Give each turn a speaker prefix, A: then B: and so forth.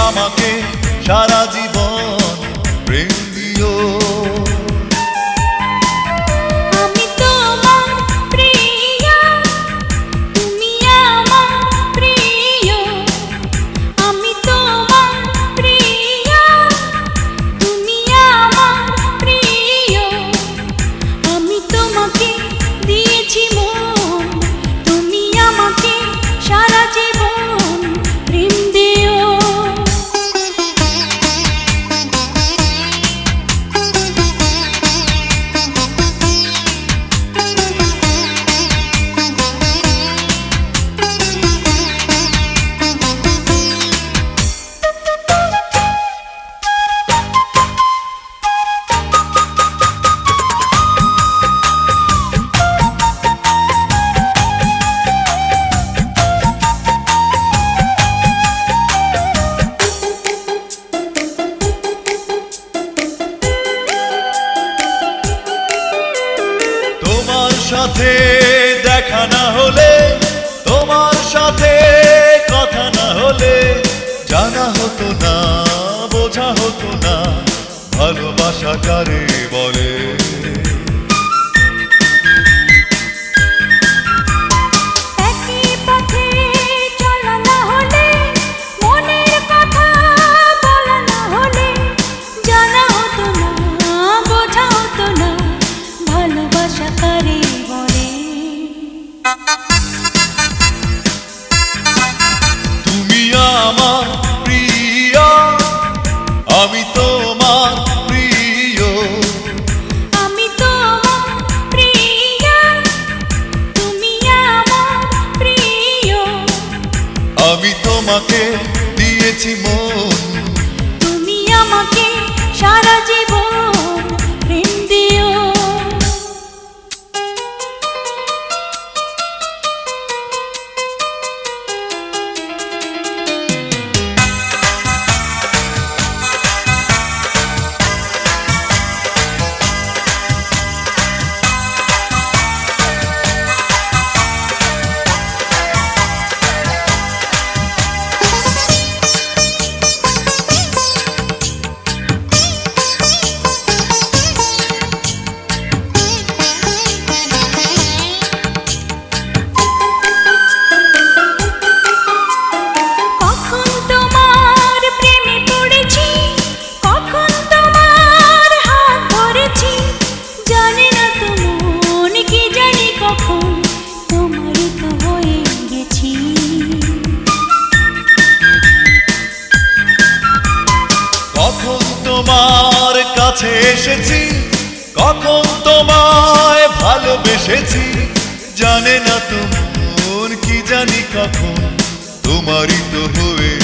A: আমাকে সারা জীবন প্রেম দিও।
B: আমি তোমার প্রিয়া, তুমি আমার প্রিয়। আমি তোমার প্রিয়া, তুমি আমার প্রিয়। আমি তোমাকে দিয়েছি মন, তুমি আমাকে সারা জীবন প্রেম দিও।
A: তোমার সাথে দেখা না হলে, তোমার সাথে কথা না হলে, জানা হতো না, বোঝা হতো না ভালোবাসা কারে বলে।
B: একই পথে চলা না হলে, মনের কথা বলা না হলে, জানা হতো না, বোঝা হতো না ভালোবাসা কারে বলে।
A: তুমি আমার প্রিয়া, আমি তোমার প্রিয়।
B: আমি তোমার প্রিয়া, তুমি আমার প্রিয়।
A: আমি তোমাকে দিয়েছি মন,
B: তুমি আমাকে সারা জীবন প্রেম দিও। কখন তোমার প্রেমে পড়েছি, কখন তোমার হাত ধরেছি, জানি না তো মন, কি জানি কখন তোমারই তো হয়ে গেছি।
A: কখন তোমার কাছে এসেছি, কখন তোমায় ভালোবেসেছি, জানে না তো মন, কি জানি কখন তোমারই তো হয়ে